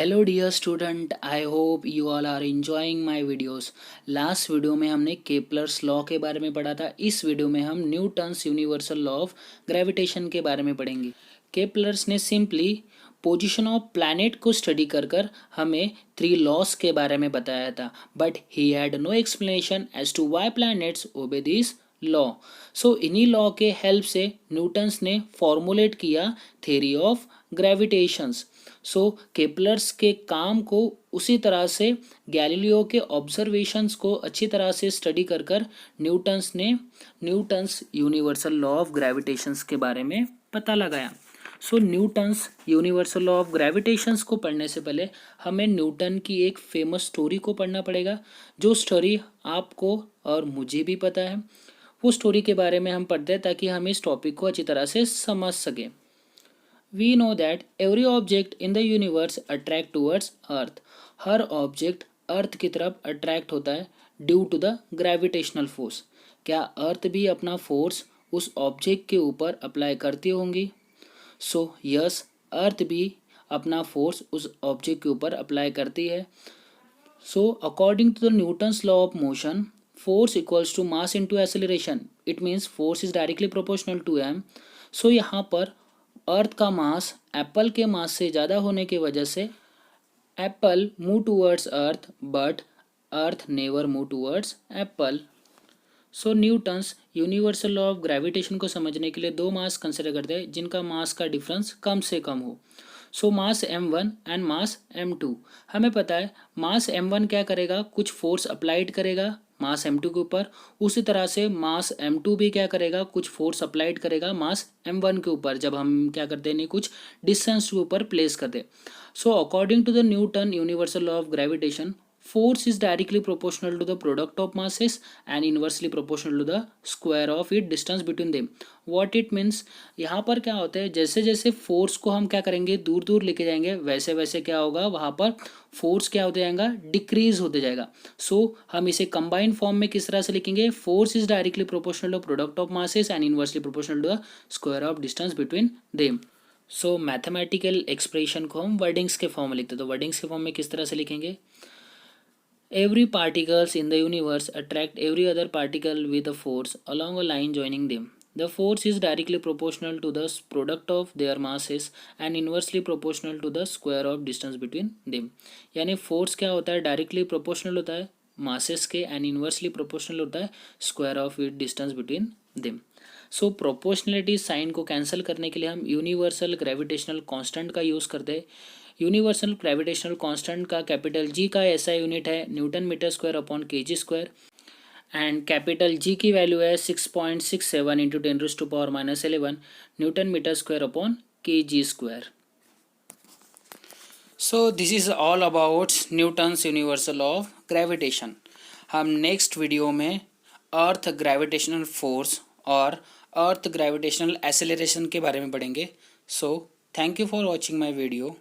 Hello dear student, I hope you all are enjoying my videos. Last video में हमने Kepler's law के बारे में पढ़ा था। इस वीडियो में हम Newton's universal law of gravitation के बारे में पढ़ेंगे। केपलर्स ने सिंपली पोजीशन ऑफ प्लैनेट को स्टडी कर कर हमें 3 लॉस के बारे में बताया था, but he had no explanation as to why planets obey this law. So इन्हीं लॉ के हेल्प से न्यूटन्स ने फॉर्मुलेट किया theory of gravitations. So Kepler's के काम को उसी तरह से गैलीलियो के ऑब्जर्वेशंस को अच्छी तरह से स्टडी कर कर न्यूटन्स ने न्यूटन्स यूनिवर्सल लॉ ऑफ ग्रेविटेशंस के बारे में पता लगाया। सो न्यूटन्स यूनिवर्सल लॉ ऑफ ग्रेविटेशंस को पढ़ने से पहले हमें न्यूटन की एक फेमस स्टोरी को पढ़ना पड़ेगा, जो स्टोरी आपको और मुझे भी पता है। वो स्टोरी के बारे में हम पढ़ते हैं ताकि हम इस टॉपिक को अच्छी तरह से समझ सकें। We know that every object in the universe attract towards earth। हर ऑब्जेक्ट अर्थ की तरफ अट्रैक्ट होता है due to the gravitational force. क्या अर्थ भी अपना फोर्स उस ऑब्जेक्ट के ऊपर अप्लाई करती होंगी? सो यस, अर्थ भी अपना फोर्स उस ऑब्जेक्ट के ऊपर अप्लाई करती है। So according to the Newton's law of motion, force equals to mass into acceleration. It means force is directly proportional to M. So यहाँ पर अर्थ का मास एप्पल के मास से ज़्यादा होने की वजह से Apple move towards earth, but earth never move towards Apple. So Newton's universal law of gravitation को समझने के लिए 2 मास कंसिडर करते हैं जिनका मास का डिफरेंस कम से कम हो। सो मास m1 एंड मास m2। हमें पता है मास m1 क्या करेगा, कुछ फोर्स अप्लाइड करेगा मास m2 के ऊपर। उसी तरह से मास m2 भी क्या करेगा, कुछ फोर्स अप्लाइड करेगा मास m1 के ऊपर, जब हम क्या करते हैं नहीं कुछ डिस्टेंस के ऊपर प्लेस करते। So according to the Newton universal law of gravitation, force is directly proportional to the product of masses and inversely proportional to the square of its distance between them। what it means, यहाँ पर क्या होता है, जैसे जैसे force को हम क्या करेंगे दूर दूर लेके जाएंगे, वैसे वैसे क्या होगा वहाँ पर फोर्स क्या होते जाएगा, डिक्रीज होते जाएगा। सो हम इसे कंबाइंड फॉर्म में किस तरह से लिखेंगे, force is directly proportional to product of masses and inversely proportional to the square of distance between them. So mathematical expression को हम वर्डिंग्स के फॉर्म में लिखते हैं। तो वर्डिंग्स के फॉर्म में किस तरह से लिखेंगे, every particles in the universe attract every other particle with a force along a line joining them। The force is directly proportional to the product of their masses and inversely proportional to the square of distance between them। यानी force क्या होता है, directly proportional होता है masses के and inversely proportional होता है square of it distance between them. So proportionality sign को कैंसिल करने के लिए हम यूनिवर्सल ग्रेविटेशनल कांस्टेंट का यूज़ करते हैं। यूनिवर्सल ग्रेविटेशनल कांस्टेंट का कैपिटल जी का ऐसा यूनिट है newton metre square upon kg square, and capital G की वैल्यू है 6.67 into 10⁻⁻11 newton metre square upon kg square. So this is all about Newton's universal of gravitation. हम next video में अर्थ gravitational force और अर्थ gravitational acceleration के बारे में पढ़ेंगे। So thank you for watching my video.